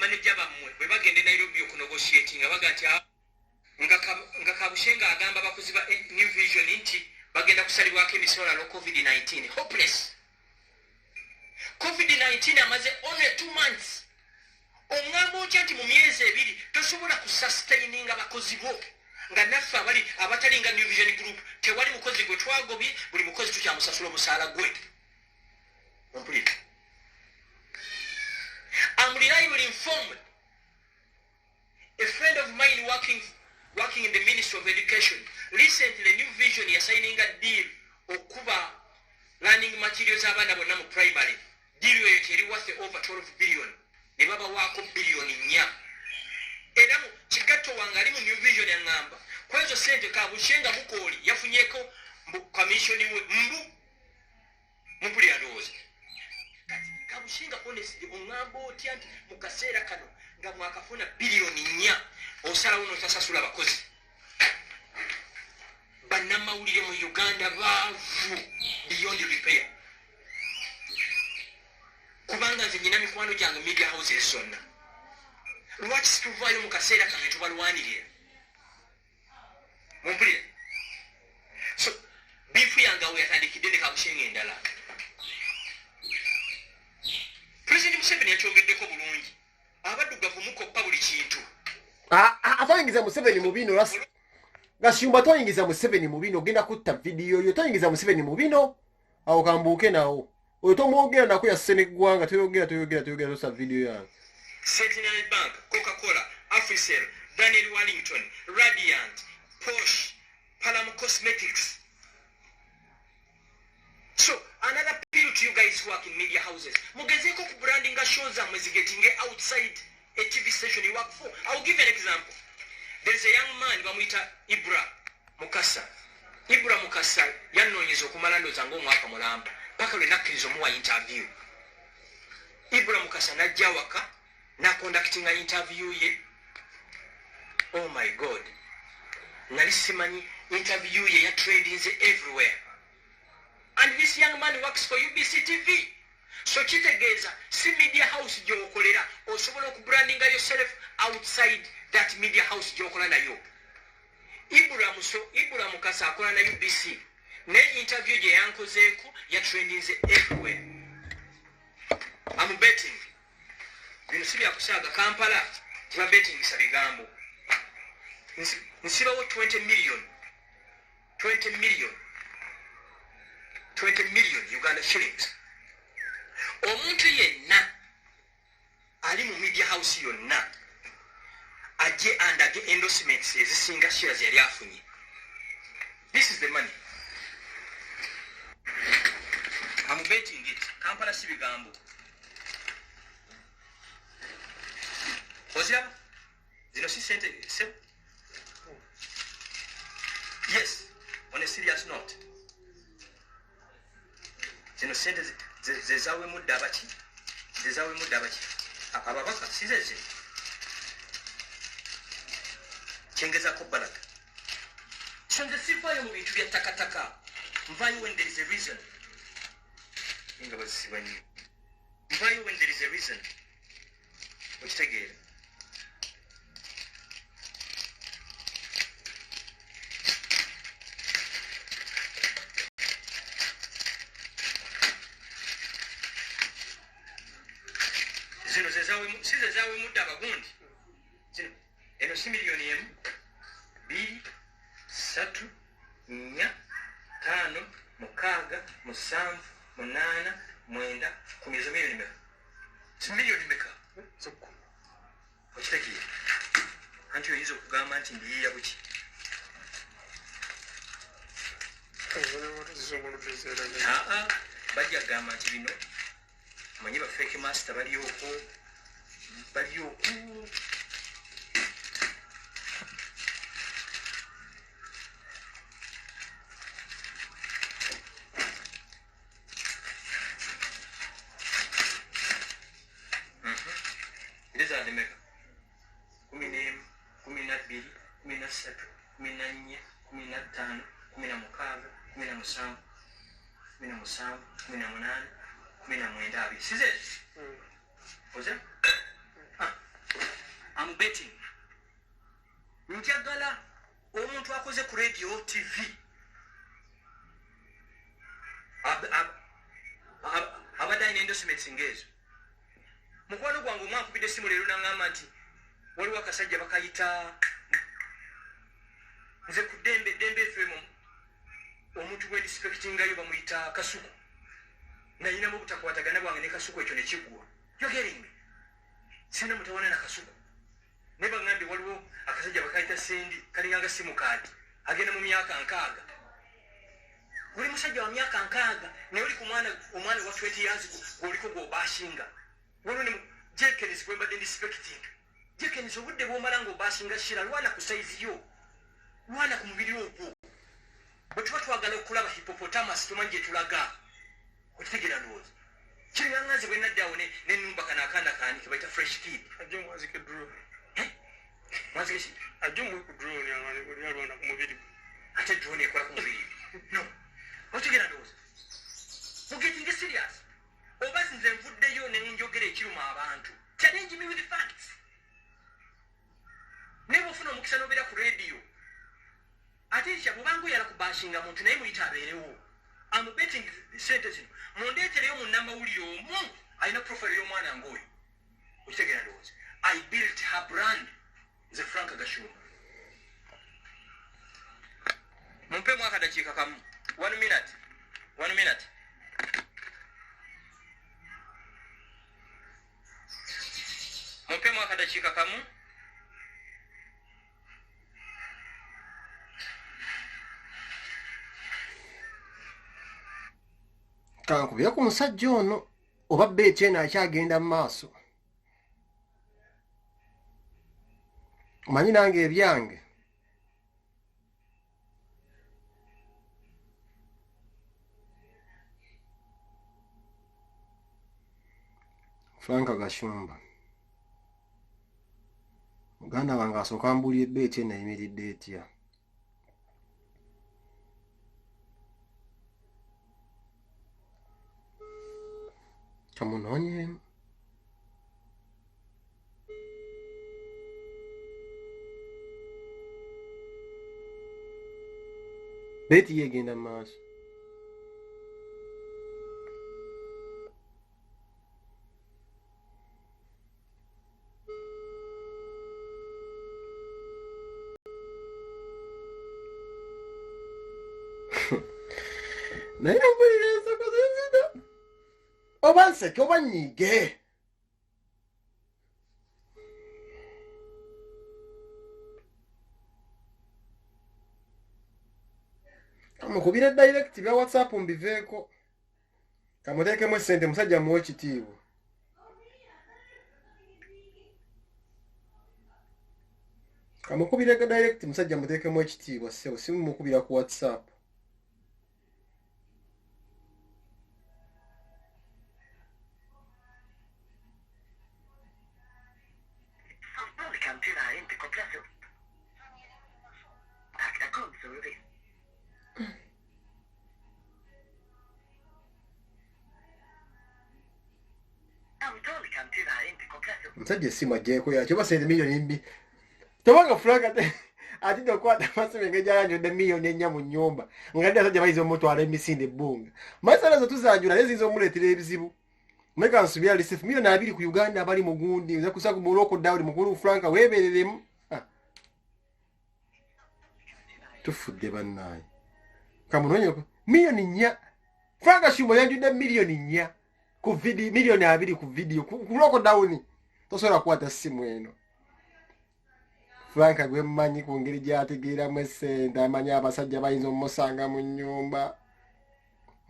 bamaneja bammwe bwe bagende Nairobi okunegotiating abaga nti nga Kabushenga agamba bakozi ba New Vision nti bagenda kusalibwako emisolo lwa COVID-19 hopeless. COVID-19 amaze only 2 months. Ongamba otya nti mu myezi ebiri tosobola kusustaininga abakozi bo nga naffe abatalinga New Vision Group tewali mukozi gwe twagobye buli mukozi tukyamusasula omusaala gwe. Ompulira. I'm reliably informed. A friend of mine working in the Ministry of Education recently New Vision is signing a deal okuba learning materials abana bonna mu primary. Deal eyo worth over 12 billion. Ne baba wako billion nya. Era mu kigato wangali mu New Vision yangamba. Kwa hizo sente Kabushenga Mukoli yafunyeko commission we mpuli adoze. Kabushenga honestly ongamba otya nti mu kaseera kano nga mwakafuna billion nya osala uno tasasula bakozi. Bannamawulire mu Uganda baavu beyond repair. Kubanga nze nyina mikwano gyange media houses zonna. Lwaki situvaayo mu kaseera kano tubalwanirira? Mumpulire. So bifu yange awo yatandikidde ne Kabushenga endala. President Museveni yakyogeddeko bulungi. Abaddugavu mukoppa buli kintu. Atoyingiza Museveni mu bino lasi. Gashumba toyingiza Museveni mu bino genda kutta video yo toyingiza Museveni mu bino. Awo kambuke nawo. Oyo tomwogera nako ya Seneggwanga toyogera tosa video yange. Sentinel Bank, Coca-Cola, Africell, Daniel Wellington, Radiant, Porsche, Palamo Cosmetics. So, another appeal to you guys who work in media houses. Mugezeko ku branding shows are getting outside a TV station you work for. I'll give you an example. There's a young man bamwita Ibra Mukasa. Ibra Mukasa yanonyeza okumala ndoza ng'omwaka mulamba. Paka lwe nakkiriza omuwa interview. Ibra Mukasa najja waka na conducting an interview ye. Oh my God. Nali simanyi interview ye ya trending everywhere. And this young man works for UBC TV. So kitegeeza si media house gyokolera osobola okubrandinga yourself outside that media house gyokola nayo. Ibra Mukasa akola na UBC. Ne interview gye yankozeeko ya trending everywhere. I'm betting. Bino si byakusaaga Kampala tiba betting sabigambo. Nsibawo 20 million Uganda shillings. Omuntu yenna ali mu media house yonna ajje andage endorsements ezisinga shares yali afunye. This is the money. I'm betting it. Kampala si bigambo. Oziraba? Zino si sente. Yes, on a serious note. Zino sente zezawe mudabaki. Ababaka sizeze. Chengeza ko baraka. Chenge sifayo mu bintu bya takataka. Mvayo when there is a reason. Inga basibanye. Mvayo when there is a reason. Ukitegera. Sizezawe muda abagundi. Zino eno si milioni emu 2 3 4 5 6 7 8 9 10 milioni meka. Si milioni meka. Soko. Okitegeye. Anti oyizo okugamba nti ndiya buki. Bajja gamba nti bino manyi ba fake master baliyoko. These are the mega. 11, 12, 13, 14, 15, 16, 17, 18, 19, 20. Sizet? Oze? I'm betting njagala omuntu akoze ku radio TV abadde endorsements ngezo mukwano gwange omwankubidde essimu leero naŋŋamba nti waliwo akasajja bakayita nze ku Dembe FM omuntu gwe dispectingayo bamuyita Kasuku nayinamu obutakwatagana bwange ne Kasuku ekyo ne kiggwa you're getting me sina mutawana na Kasuku ne baŋŋambye waliwo akasajja bakayita Sendi kalinganga simu kaadi agenda mu myaka 6 uli musajja wa myaka 6 ne uli ku omwana wa 20 years gwoliko gw'obashinga waliwo ne Jenkins gwe mbadde dispecting Jenkins obudde bw'omala ng'obashinga Shira lwana ku saizi yo lwana ku mubiri ogwo bwe tuba twagala okulaba hippopotamus tumanyi gye tulaga okitegeera ndowooza kiriŋŋanze bwe naddaawo n'ennumba kana akaana kaani ke bayita fresh kid ajja mwazike drone mwazike ki ajja omwe ku drone yalwana ku mubiri ate drone ekola ku mubiri no okitegeera ndowooza mugetinge serious oba nze nvuddeyo ne njogera ekiruma abantu challenge me with facts ne bw'ofuna omukisa n'obeera ku radio ate ekya bw'obanga oyala kubashinga muntu naye muyita abeerewo amubeting sente zino mundeetereyo munnamawulire omu alina profile y'omwana ng'oyo okitegeera ndowooza I built her brand nze Frank Gashumba mumpemu akadakiika kamu 1 minute mumpemu akadakiika kamu kankubira ku musajja ono oba Beeti eno akyagenda mu maaso omanyi nange ebyange Frank Gashumba muganda wange asooka mbuulire Beeti eno ayimiridde etya kamunoonyemu Beeti yegenda mu maaso naye mpulira ensoko zenzida oba nseke oba nyiige kamukubira direct bya WhatsApp mbiveeko kamuteekemu essente musajja muwe ekitiibwa kamukubira direct musajja muteekemu ekitiibwa ssebo simu mukubira ku WhatsApp musajja essimu agyeko yakyo basente miliyoni mbi tobanga Frank atidde okukwata amasimu engeri gyayanjudde miliyoni 4 mu nnyumba nga ndi asajja bayiza omutwala emisinde ebbunga masala zo tuzanjula naye ziyinza omuleetera ebizibu meka nsubira lisefu miliyoni 2 ku Uganda abali mu gundi nza kusa ku buloko dawudi mukulu Frank weebereremu tufudde bannaaye kamunoonyeko miliyoni 4 Frank Gashumba yanjudde miliyoni 4 ku video miliyoni 2 ku video ku loko dawuni tosobola kukwata ssimu eno Frank gwe mmanyi ku ngeri gy'ategeeramu essente amanyi abasajja bayinza omusanga mu nnyumba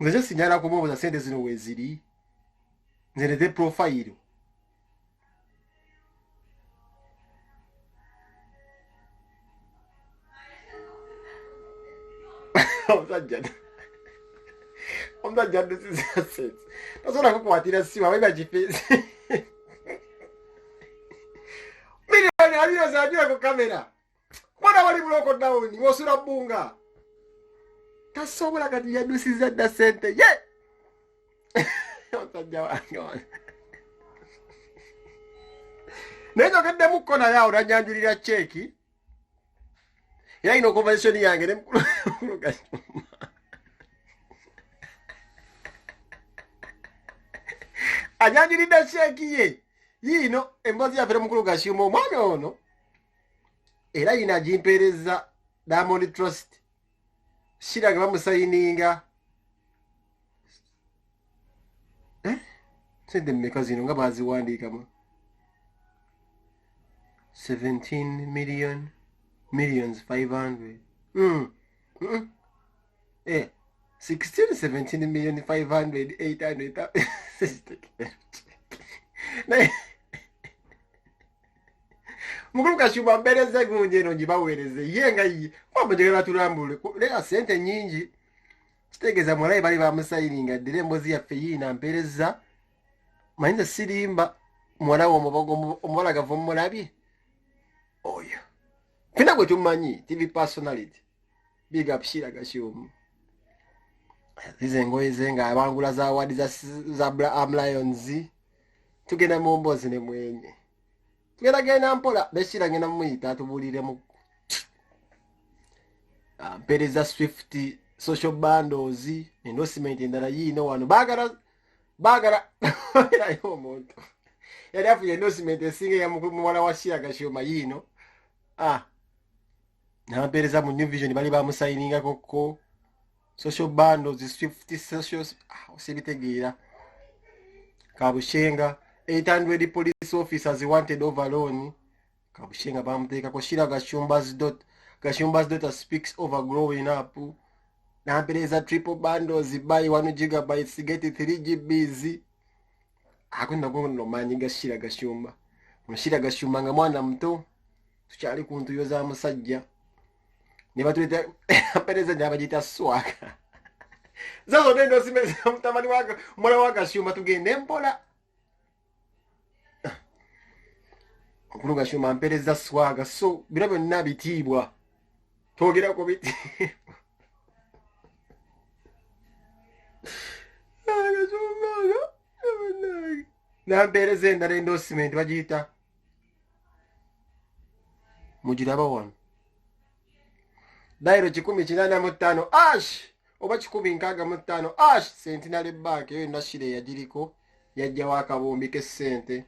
nze kyo sinyala kumubuuza ssente zino weeziri nze nete profile omusajja ndusiza ssente tosobola kukwatira ssimu abayiba gifeesi miliyoni 2 zajula ku kamera mwana wali buloko dawuni wosula bbunga tasobola kati yadusiza dda ssente ye omusajja wange Nejo kende mukona yao ranyanjulira cheki. Era ino conversation yange ne mukulu Gashumba. Anyanjulira cheki ye. Yino embazi ya fere mukulu Gashumba omwami ono. Era ina jimpereza Diamond Trust. Shiraga bamusayininga. Sente mmeka zino nga baziwandiikamu 17 million millions 500 16 17 million 500 800 mukulu Gashumba mbereze gunjeno njibawereze yenga yi kwamujegera tulambule leka sente nyingi kitegeza mwalayi bali bamusayininga dire mbozi yaffe yina mpereza Mainza sirimba mwana wa mubogo omwala gavo mulabye oyo kina gwe tumanyi TV personality big up Shira Gashumba zize ngoye zenga abangula za award za Black Lions tugenda mu mbozi ne mwenye tugenda genda mpola beshira ngena muyita tubulire mu pereza Swift social bundles endorsement endala yino wano bagara yo muntu yali afuye endorsement esinge ya mukulu mwala wa Shira Gashumba yino na pereza mu New Vision bali bamusayininga kokko social bundles Swift socials osibitegira Kabushenga 800 police officers wanted overloan Kabushenga bamuteka ko Shira Gashumba's daughter speaks over growing up na pereza triple bundles buy 1 gigabytes get 3 GBs akunda ngono manyiga Shira Gashumba Shira Gashumba nga mwana mto tuchali kuntu yoza musajja ne batuleta pereza nyabajita swaka zazo nendo simeza mtamani waka mwana wa Gashumba tugende mpola mukulu Gashumba mpereza swaga so birabo nabitibwa togera ko biti na pereza ndare endorsement bajita mujiraba wano dairo 18 ash oba 15 ash Centenary Bank yo ndashire yadiriko yajja wakabombi ke sente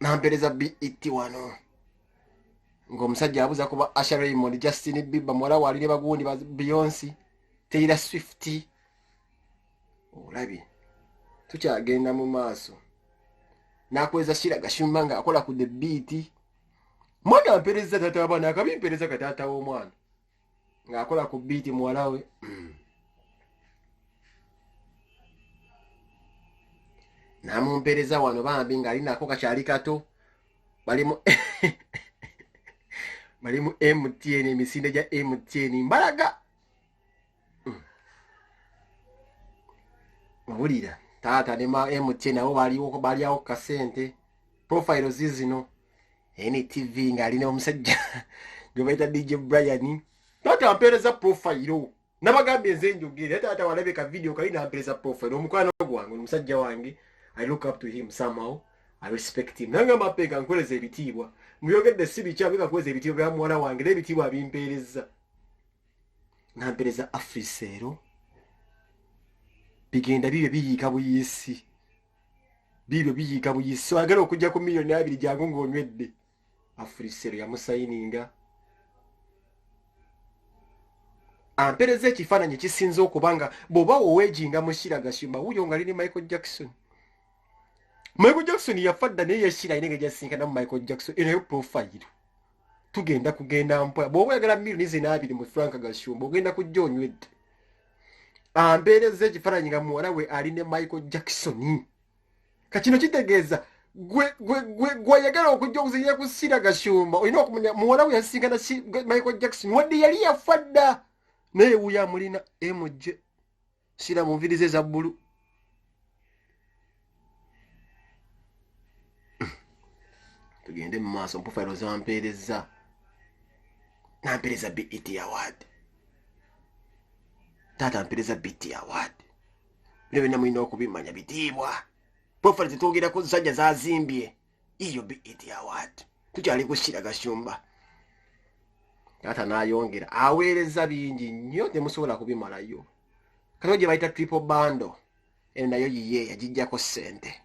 nampereza BET wano ng'omusajja abuza kuba Asha Raymond Justin Bieber mwala wali ne bagundi ba Beyonce Taylor Swift olabi tukyagenda mu maaso nakweza Shira Gashumba nga akola ku the beat mwana ampereza tata abana akabimpereza katata w'omwana nga akola ku beat mwalawe namumpereza wano bambi nga alina ako kakyali kato balimu MTN emisinde gya MTN mbalaga mawulira tata ne ma MTN abo baliawo kasente profile zizino NTV nga alina omusajja gwebaita DJ Brian tata ampereza profile nabagambye nze njogere tata walabe ka video kalina ampereza profile omukwano gwange omusajja wange I look up to him somehow. I respect him. Nanga mapeka nkoleze ebitibwa. Muyogedde sibi kyabika kweza ebitibwa bya mwana wange ebitibwa bimpereza. Nampereza afisero. Bigenda bibe biyika buyisi. So agala okujja ku million 2 jangu ng'onywedde. Afisero ya musayininga. Ampereza ekifaananyi kisinza okubanga bw'oba owejinga mu Shira Gashumba wuyo nga lini Michael Jackson. Michael Jackson yafadda naye Shira inenge jasinkana mu Michael Jackson eno profile kugenda mpoya bw'oba oyagala million 2 mu Frank Gashumba ogenda kujja onywedde ampereza ekifaananyi nga muwala we ali ne Michael Jackson kakino kitegeeza gwe yagala okujja okuziyira ku Shira Gashumba olina okumanya muwala we yasinkana Michael Jackson wadde yali yafadda naye wuya mulina MJ Shira mu nviri ze za bbulu tugende mu maaso profile zampereza nampereza BET award tata mpereza BET award bino byonna mulina okubimanya bitiibwa profile zetwogera ku nsajja zazimbye EOBET award tukyali kushira Gashumba. Taata n'ayongera aweereza bingi nnyo temusobola kubimalayo. Kati gye bayita triple bundle eno nayo yiye yagijjako ssente.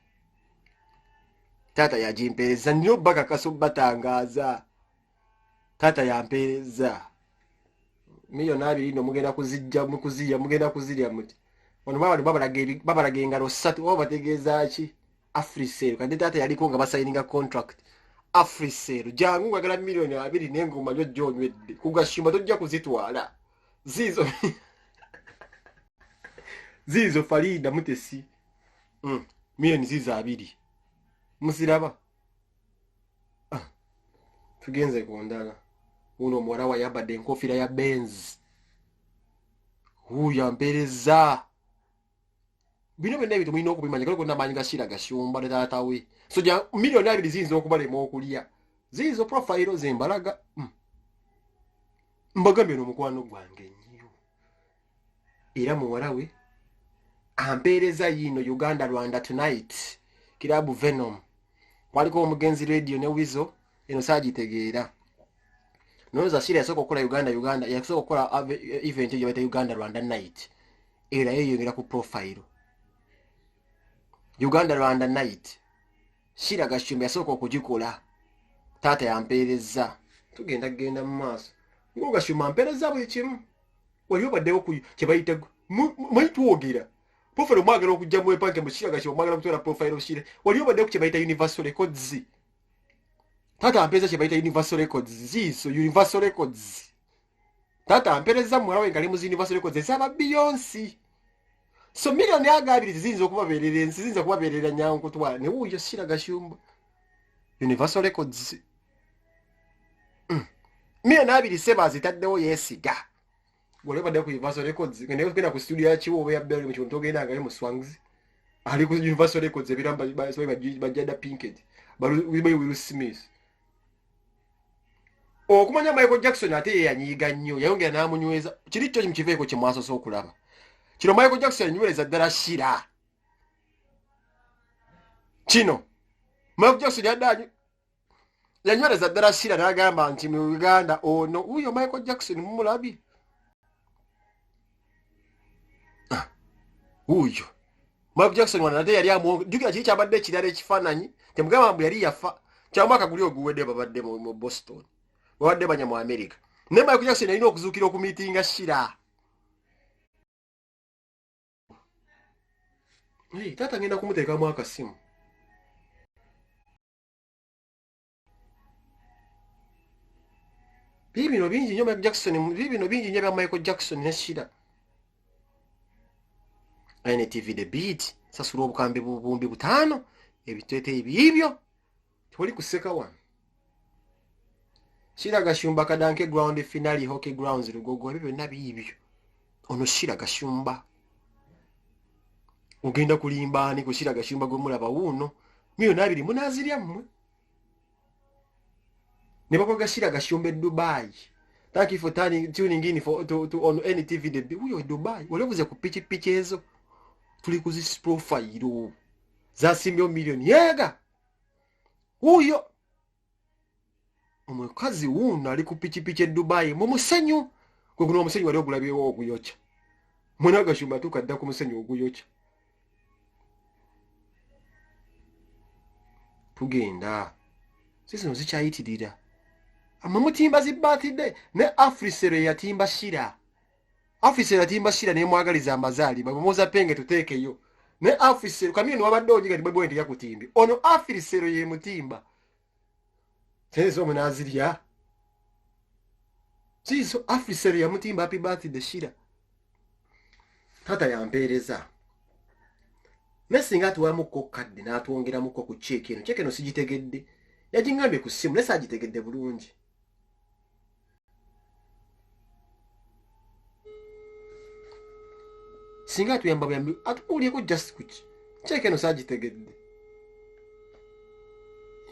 Taata yagimpeereza nnyo bakakasa batangaaza. Taata yampeereza miliyoni 2 nno mugenda kuzijja mugenda kuzirya muti. Ono babalaga engalo 3 oba bategeeza ki? Africell kati taata yaliko nga basayininga contract. Africell jangu ngagala miliyoni 2 n'engoma jjo onywedde ku Gashumba tojja kuzitwala zizo Farida Mutesi miliyoni zizo 2 musiraba tugenze ku ndala uno mwara wa yabadde enkofira ya Benz huyo ampereza bino byonna ebintu mulina okubimanya kale konna amanyi Gashira Gashumba ne taata we so ja miliyoni 2 ziyinza okubalema okulya zizo profile zembalaga mbagambye n'omukwano gwange nnyo era muwala we ampeereza yino Uganda Rwanda Tonight kirabu Venom waliko omugenzi radio ne Wizo eno saagitegeera noza Shira yasooka okukola Uganda yasooka okukola event gye bayita Uganda Rwanda Night era yeyongera ku profile Uganda Rwanda Night Shira Gashumba yasooka okugikola taata yampeereza tugenda mu maaso ngo Gashumba ampeereza buli kimu wali obaddewo ku kye bayita mwitwogera profile mwagala okujja mu epanke mu Shira Gashumba mwagala kutwala profile Shira wali obaddewo ku kye bayita Universal Records taata ampeereza kye bayita Universal Records ziiso Universal Records taata ampeereza mwala we ngali mu Universal Records esaba Beyonce so miliyoni 2 ziyinza okubabeerera ensi ziyinza kubabeerera nyangu kutwala ne wuyo Shira Gashumba Universal Records miliyoni 2 seba zitaddewo yesiga wale badde ku Universal Records ngene kugenda ku studio ya Chiwo ya Belly mu kintu togenda nga mu Swangs ali ku Universal Records ebiramba bajjada Pinkett Will Smith okumanya Michael Jackson ate yanyiga nnyo yayongera n'amunyweza kiri kyo kimukiveeko kye mwasoose okulaba kino Michael Jackson yanyweza ddala Shira kino Michael Jackson yanyweza ddala Shira n'agamba nti mu Uganda ono uyo Michael Jackson mumulabi uyo Michael Jackson wanate yali jukira kiri kyabadde ekirala ekifaananyi temugamba mbu yali yafa kyamwaka guli oguwedde babadde mu Boston babadde banya mu America ne Michael Jackson yalina okuzuukira okumiitinga Shira taata ngenda kumuteekamu akasimu bibino bingi nnyo Michael Jackson bibino bingi nnyo bya Michael Jackson ne Shira NTV The Beat sasula obukambi bubumbi 5 ebitwete ebibyo toli kuseka wano Shira Gashumba kadanke ground finale hockey grounds Lugogo ebyo nabibyo ono Shira Gashumba ugenda kulimbani ku Shira Gashumba gwe mulaba wuno miliyoni 2 munazirya mmwe ne bakoga Shira Gashumba Dubai. Thank you for tuning in to on NTV The Beat. Uyo Dubai walevuze ku pichi ezo tuli kuzi profile za simyo milioni yega uyo omukazi wuno ali ku pichi Dubai mu musenyu gwe guno omusenyu wali ogulabyewo oguyocha Mwena Gashumba tukadda ku musenyu oguyocha tugenda sisi nozikyayitirira amamutimba zibatide ne Africell yatimba Shira Africell yatimba Shira ne mwagaliza amazali bamumoza penge tutekeyo ne Africell kamini wabadde ojiga tibwe ndi yakutimbi ono Africell ye mutimba tezo munaziriya siso Africell ya mutimba happy birthday Shira tata yampeereza nesinga tuwamuko kadde n'atwongera muko ku check eno sigitegedde yajingambye ku simu nesa agitegedde bulungi singa tuyamba buyambi atuulieko just kuki check eno sagitegedde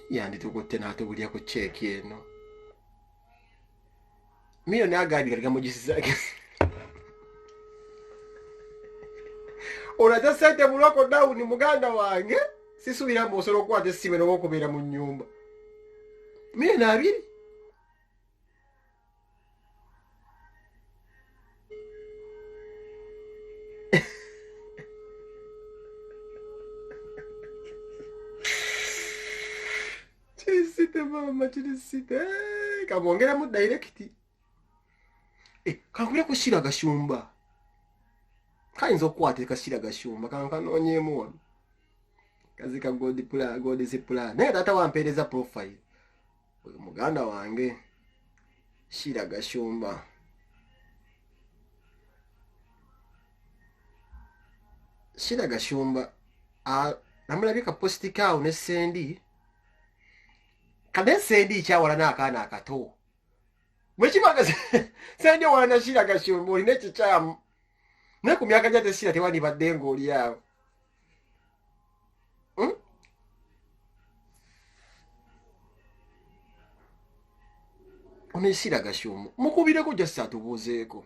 yandi tukutte n'atubulyako check eno miliyoni agabira mugisizaake Ona tasete muloko down muganda wange sisuubira mbu osobola okukwata essimu eno okubeera mu nnyumba milioni 2 kirisite mama kirisite kamwongeramu direkiti kankubira kushira gashumba kayinza okukwata ekashira gashumba kankanoonyeemu wano kazika godisi plan naye taata wampeereza profile oyo muganda wange shira gashumba shira gashumba namulabye kapositi kaawo ne sendi kade sendi kyawala n'akaana akato mwekibaga sendi wala na shira gashumba olina ekikyamu naye ku myaka gyate shira tewandibadde ng'oli awo ono shira gashumba mukubireko gyasa atubuuzeeko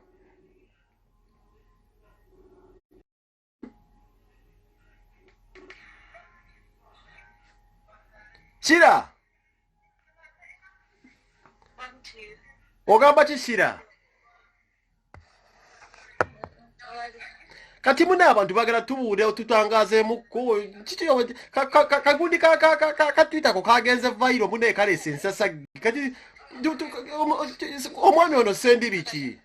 shira ogamba kishira kati muna abantu bagala tubuulire tutangazeemuko kagundi katwitako kagenze vairo mune kalesa ensasa kati omwami ono sendi biki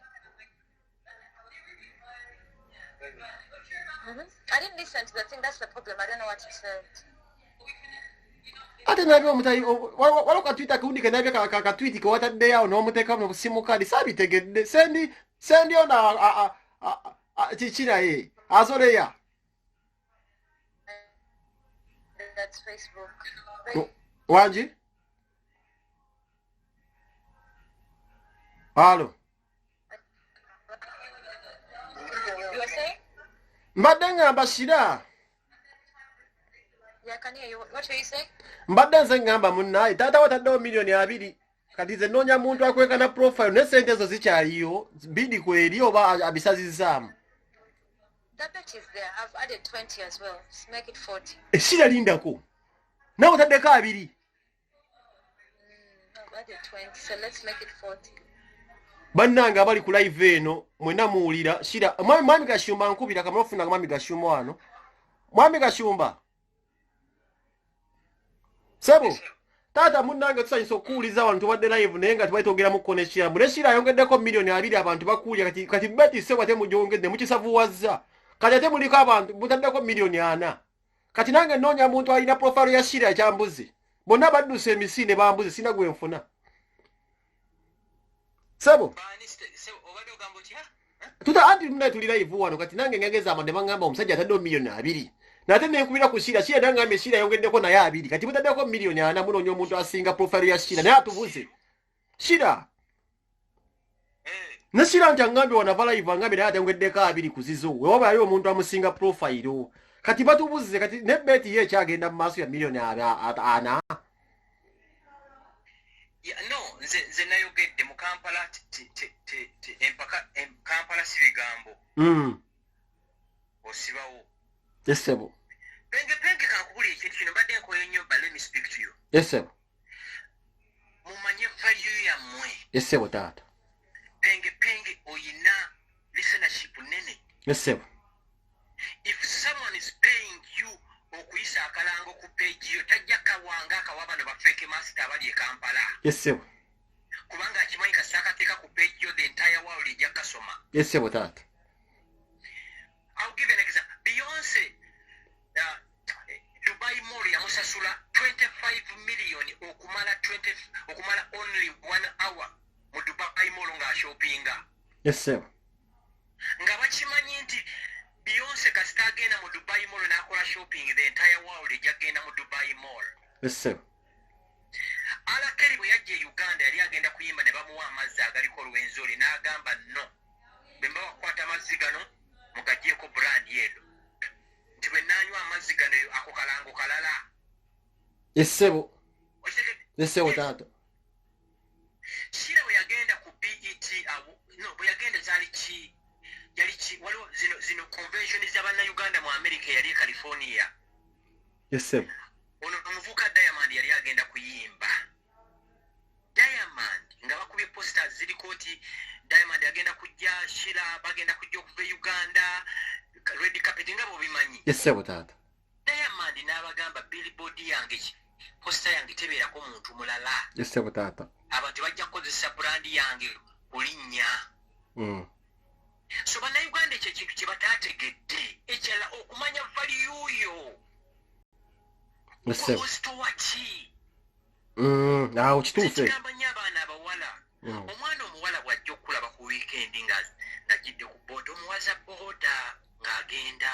I didn't listen to the thing. That's the problem. I don't know what you said. ate nabyo omutai walo katwita kundi kanabyo katwiti ko watadde yawo n'omuteeka mu simu kadi sabitegedde sendi ono kikira ye azoleya That's Facebook. wangi halo You were saying? mbadde ngamba shira Yeah, I can hear you. What were you saying? mbadde nze ngamba munnaye taata wataddewo milioni 2 kati ze noonya muntu akweka na profile ne sente ezo zikyaliyo bidi kweri oba abisazizaamu That bet is there. I've added 20 as well. Let's make it 40. eshira lindako nawe otaddeko 2 I've added 20, so let's make it 40. bannanga abali ku live eno mwena muwulira shira mwami gashumba nkubira kamufuna mwami gashumba wano mwami gashumba sebo tata munnange tusanyisa okuwuliza abantu tubadde live naye nga tubaitogeramu connection mule shira ayongeddeko milioni 2 abantu bakuulya kati beti sebo ate mujongedde mukisavuwazza kati ate muliko abantu mutaddeko milioni 4 kati nange noonya muntu alina profile ya shira ekyambuzi bonna badduse emisinde bambuzi sina gwenfuna sebo tuta anti muna tuli live wano kati nange ngageza amande bangamba omusajja ataddewo milioni 2 nate nenkubira ku shira shira nangambe shira yongeddeko naye 2 kati mutaddeko milioni 4 munoonya omuntu asinga profile ya shira naye atubuze shira ne shira nti angambye wanavala live angambye naye atayongeddeko 2 kuzizo wewaba yali omuntu amusinga profile kati batubuze kati ne beti ye ekyagenda mu maaso ya milioni 4 no nze nayogedde mu Kampala empaka Kampala si bigambo osibawo yesebo penge kankubuli ekintu kino mbadde nkoye nnyo but let me speak to you yesebo mumanye value yammwe yesebo taata penge oyina listenership nene yesebo if someone is paying you okuyisa akalango ku page yo tajja kawanga akawa bano bafeke master abali e Kampala yesebo kubanga akimanyi kasakateeka ku page yo the entire world ejja kasoma yesebo taata I'll give an example. Beyonce, Dubai Mall yamusasula 25 million okumala only 1 hour mu Dubai Mall nga shoppinga. Yes sir. Nga bakimanyi nti Beyonce kasita agenda mu Dubai Mall n'akola shopping the entire world ejagenda mu Dubai Mall. Yes sir. Ala Kelly bwe yajja e Uganda yali agenda kuyimba ne bamuwa amazzi agaliko olw'enzoli n'agamba no. Bemba wakwata amazzi gano mugagyeko brand yelo nti bwe nanywa amazzi gano ako kalango kalala Yesebo yesebo taata Shira bwe yagenda ku BET bwe yagenda yali ki waliwo zino convention z'Abannayuganda mu America yali e California Yes sir. ono omuvuka Diamond yali agenda kuyimba Diamond nga bakubye posters ziriko nti Diamond agenda kujja Shira bagenda kujja okuva Uganda red carpet nga bobimanyi. Yes sir taata. Diamond n'abagamba billboard yange poster yange tebeerako muntu mulala. Yes sir taata. Abantu bajja kukozesa brand yange kulinnya. So bannayuganda ekyo ekintu kye bataategedde ekirala okumanya value yo. Yes sir. Omusitowa ki? Awo kituufu. Kigamba nnyo abaana abawala. Omwana omuwala bw'ajja okulaba ku weekend ng'ajjidde ku booda omuwaza booda ng'agenda.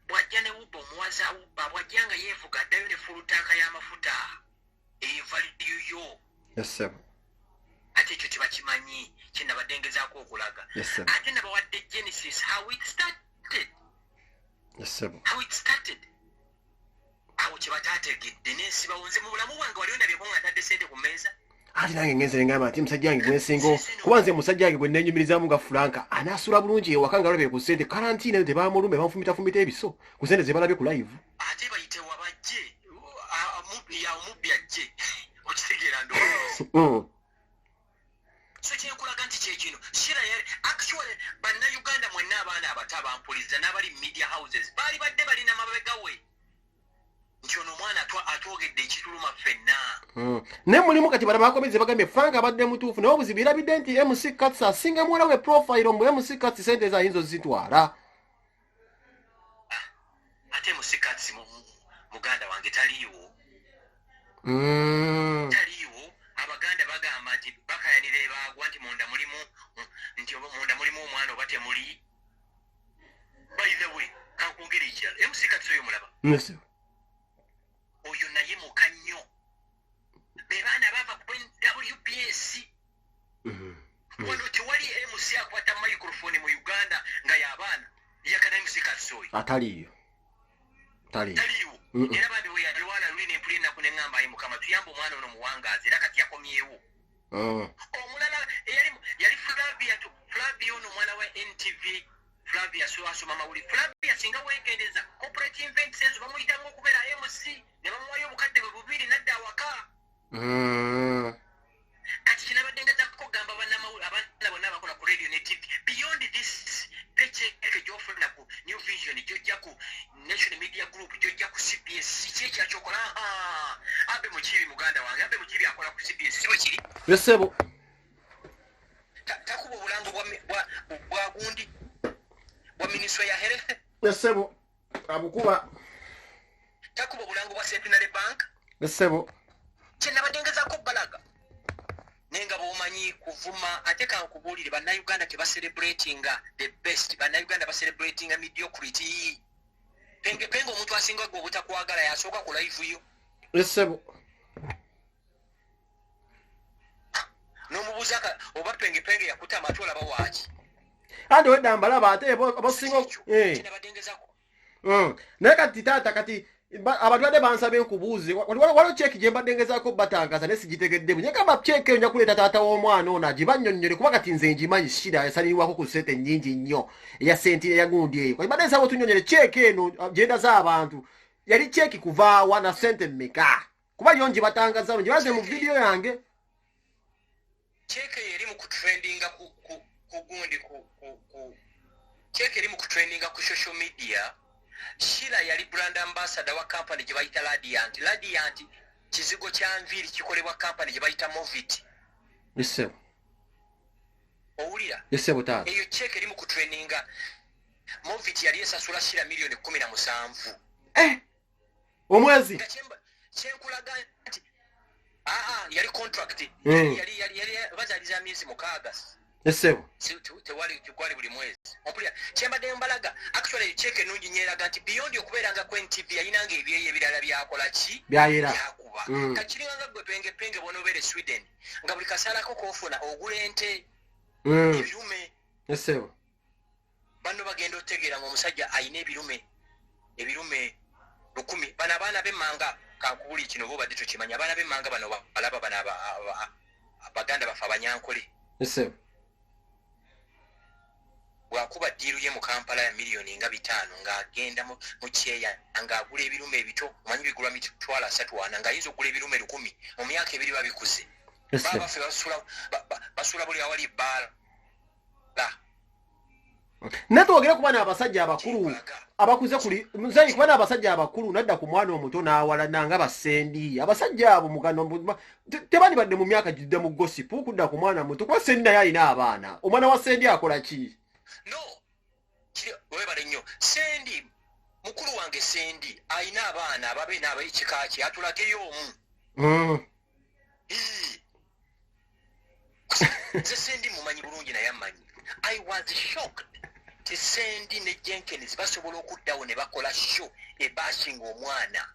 Bw'ajja ne wubba omuwaza wubba bw'ajja nga yeevuga addayo ne fulutanka y'amafuta. Eyo value yo. Yes sir. Ate ekyo tebakimanyi kye nabaddengezaako okulaga. Yes sir. Ate nabawadde Genesis how it started. Yes sir. How it started. Awo kye bataategedde n'ensibawo nze mu bulamu bwange wali ondabyeko nga ntadde sente ku mmeeza. Ate nange ngenze ngamba ati musajja wange gwensingo kuba nze musajja wange gwe nnenyumirizaamu nga Franka anaasula bulungi ewaka nga alabye ku ssente karantiina eyo tebamulumbe bamufumita ebiso ku ssente ze balabye ku live. Ate bayite wabajje omubbi ajje okitegeera ndowooza. So kyenkulaga nti kyekino Shira yali actually bannayuganda mwenna abaana abato abampuliza n'abali media houses baali badde balina mabega we nti ono omwana atwogedde ekituluma ffenna. Ne mulimu kati balaba bakomeze bagambye Frank abadde mutuufu naye obuzibu birabidde nti MC Cuts asinga muwala we profile mbu MC Cuts sente ze ayinza ozitwala. Ate MC Cuts muganda wange taliiwo. Taliiwo. Abaganda bagamba nti bakayanira ebaagwa nti munda mulimu omwana oba temuli. By the way kankungeri ekirala MC Cuts oyo mulaba. Yes. Oyo naye muka nnyo. Be baana bava ku WPS. Wano tewali MC akwata microphone mu Uganda nga y'abaana yakana MC Cuts oyo. Ataliyo. Taliiwo. Era bambi we yalwala luli n'empuli ennaku ne ŋŋamba ayi Mukama tuyamba omwana ono muwangaazi era kati yakomyewo. Omulala yali Flavia ono omwana wa NTV Flavia asoma mawulire. Flavia singa weegendeza corporate events ezo bamuyitanga okubeera MC ne bamuwayo obukadde bwe bubiri nadda awaka. Kati kinabaddengezaako gamba abaana bonna abakola ku radio ne TV beyond this paycheck gy'ofuna ku New Vision gy'ojja ku National Media Group gy'ojja ku CBS ki ekyakyokola. Abe Mukiibi muganda wange Abe Mukiibi akola ku CBS si bwe kiri. Yes sebo. Takuba obulango bwa gundi bwa minisitule ya health. Yes sebo. Abukuba. Takuba obulango bwa Centenary Bank. Yes sebo. Kye nabaddengezaako balaga. Nenga bwomanyi kuvuma ate kankubuulire bannayuganda tebacelebratinga the best. Bannayuganda bacelebratinga mediocrity. Penge omuntu asinga gwe obutakwagala yasooka ku live yo. Yes sebo. N'omubuuza oba penge yakuta amatu olaba waaki. Ate wedda mbalaba ate abasinga Kinabaddengezaako. Naye kati taata kati abatwadde bansaba enkubuuze waliwo cheeki gye mbaddengezaako batangaza naye sigitegedde bwe nyegamba cheeki eyo nja kuleeta taata w'omwana ono agibannyonnyole kuba kati nze ngimanyi Shira yasalirwako ku ssente nnyingi nnyo eya senti eya gundi eyo kati badde nsaba otunnyonnyole cheeki eno gyenda z'abantu yali cheeki kuvaawa na ssente mmeka kuba yo ngibatangaza no gibaze mu vidiyo yange. Cheeki eri mu kutrendinga ku gundi cheeki eri mu kutrendinga ku social media. Shira yali brand ambassador wa company gye bayita Radiant. Radiant kizigo kya nviiri kikolebwa company gye bayita Movit. Yes sir. Owulira? Yes sir taata. Eyo check eri mu kutraininga. Movit yali esasula Shira milioni 17. Omwezi. Kyenkulaga nti yali contract. Yali bazaliza myezi mukaaga. Yes sir. Tewali buli mwezi. Ompulira kyembadde mbalaga actually check enungi nyeraga nti beyond okubeeranga ku NTV yayinanga ebyeyo ebirala byakola ki byayera byakuba kakiringa gwe penge bonobeere Sweden nga buli kasalako kofuna ogula ente ebirume. Yes sir. Bano bagenda otegeera ng'omusajja ayina ebirume 1000. Bano abaana b'emmanga kankubuli kino bo badde tukimanya abaana b'emmanga bano balaba bano abaganda bafe abanyankole. Yes sir. bwakuba ddiiru ye mu Kampala ya miliyoni nga 5 ng'agenda mu kyeya ng'agula ebirume ebito omanyi bigulwa mitwalo 3 ng'ayinza okugula ebirume 1000 mu myaka ebiri babikuze babaffe basula buli awali ebbaala netwogere kuba n'abasajja abakulu abakuze kuli nzanyi kuba n'abasajja abakulu nadda ku mwana omuto n'awalana nga basendi abasajja abo mugano tebani badde mu myaka gidde mu gosipu kudda ku mwana muto kuba sendi naye alina abaana omwana wa sendi akola ki no webale nnyo sendi mukulu wange sendi alina abaana ababe n'ab'ekika kye atulageyo omu nze sendi mumanyi bulungi naye amanyi I was shocked to Sendi ne Jenkins basobola okuddawo ne bakola show ebashinga omwana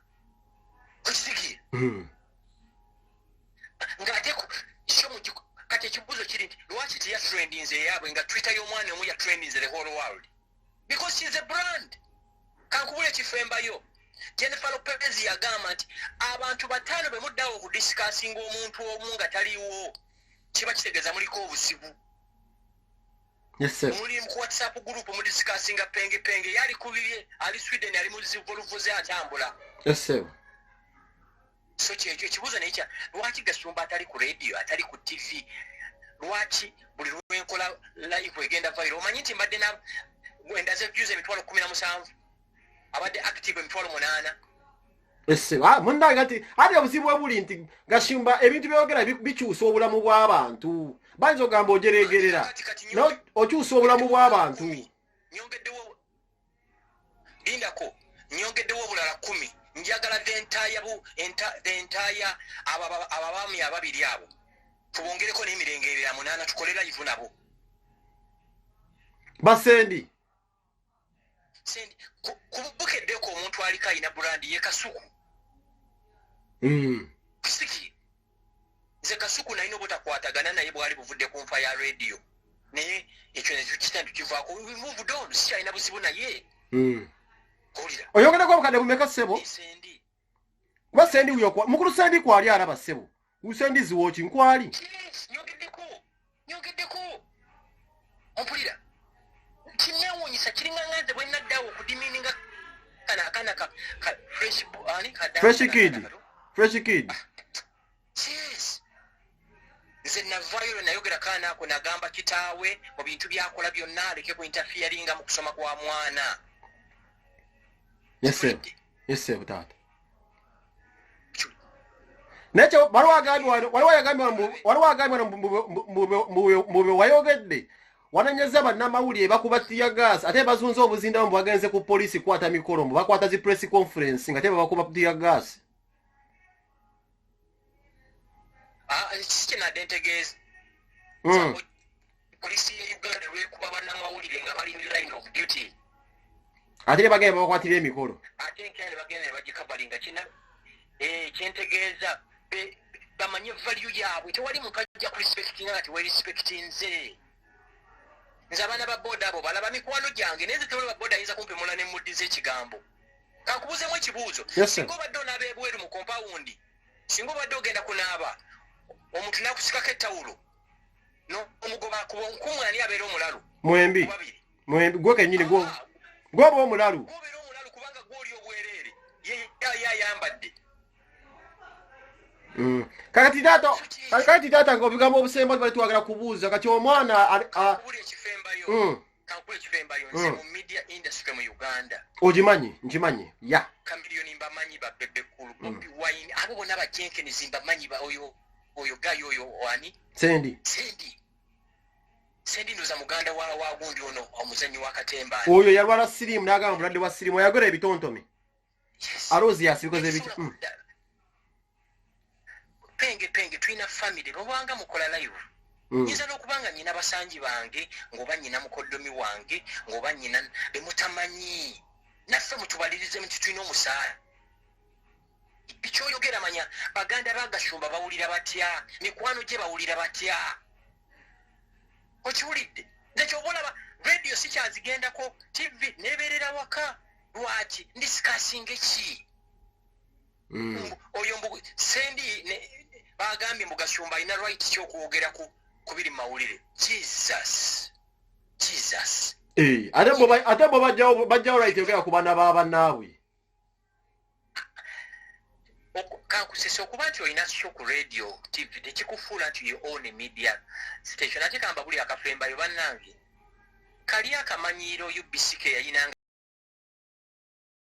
kusigira ng'ate show kati ekibuuzo kiri nti lwaki teya trendinze yaabwe nga Twitter y'omwana omu ya trendinze the whole world because she's a brand kankubula ekifembayo Jennifer Lopez yagamba nti abantu 5 bwe muddawo okudisikasinga omuntu omu nga taliwo kiba kitegeeza muliko obusibu. Yes sir. Muri mu WhatsApp group mu discussing penge yali kubibye ali Sweden ali mu zivoluvuze atambula. Yes sir. So kyekyo kibuzo n'ekya lwaki Gasumba atali ku radio atali ku TV lwaki buli lwenkola live egenda viral omanyi nti mbadde na gwendaze views emitwalo 17 abadde active emitwalo 8. Ese munda ngati ati obusibu ebuli nti Gasumba ebintu byogera bikyusa obulamu bw'abantu banzo ogamba ojeregerera no okyusa obulamu bw'abantu nyongeddewo lindako nyongeddewo obulala 10 njagala the entire ababaami ababiri abo tubongereko n'emirenge ya 8 tukolera live nabo basendi sendi kubukeddeko omuntu aliko alina brandi ye Kasuku Kisiki nze Kasuku nalina obutakwatagana naye bwali buvudde ku nfa ya radio naye ekyo nekyo kitandu kivaako move down si alina buzibu naye oyogerako obukadde bumeka ssebo sendi kuba sendi uyo mukulu sendi kwali araba ssebo usendi ziwoki nkwali nyogeddeko ompulira kimewunyisa kiringanganze bwe naddawo okudimininga kanaka fresh kid yes nze navayo nayogera kaana ako nagamba kitaawe mu bintu byakola byonna aleke ku interferinga mu kusoma kwa mwana. Yes sir butata necho waliwagambye mube wayogedde wananyeza bannamawulire bakubatiya gas ate bazunze obuzinda mu bagenze ku police kwata mikoro mu bakwata zi press conference nga teba bakubatiya gas sikina dentegeza polisi ya Uganda lwekuba bannamawulire nga bali in line of duty ate bagenda bakwatira emikoro ate nkene bagenda bagikabalinga kina kyentegeeza bamanye value yaabwe tewali mukajja ku respecting ati we respecting nze abaana ba boda abo balaba mikwano gyange neze tewali ba boda ayinza kumpemula ne muddize ekigambo kankubuuzemu ekibuuzo singa obadde onaba ebweru mu compound singa obadde ogenda kunaaba omuntu nakusikako ettawulo omugoba kumwani abeera omulalu mwembi gwe kenyini gwoba omulalu kubanga gwoli obwereere yayambadde kakati tata ng'obigambo obusemba bali twagala kubuuza kati omwana kankula ekifembayo nze mu media industry mu Uganda nkimanyi ya kamiliyoni mbamanyi babbebekulu Bobi Wine abo bonna bajenkenizi mbamanyi oyo gayo oyo wani sendi ndoza muganda wa gundi ono omuzanyi wa Katemba oyo yalwala sirimu n'agamba bulwadde wa sirimu yagora ebitontome alozi yasibikoze ebiti penge tulina family lwobanga mukola live nyinza n'okubanga nyina basanji bange ng'oba nyina mukoddomi wange ng'oba nyina bemutamanyi naffe mutubalirize nti tulina omusaala ekyoyogera manya baganda ba Gasumba bawulira batya mikwano gye bawulira batya okiwulidde nze kyobalaba radio si kyazigendako TV nebeerera waka lwaki ndisikasinga eki oyo mbu sendi bagambye mbu Gasumba alina right kyokwogera ku biri mawulire Jesus ate bo bajjawo right yogera ku baana b'abannaabwe kankusesa okuba nti olina show ku radio tv tekikufuula nti you own media station ate kamba buli akafembayo bannange kali akamanyiiro UBCK yayinanga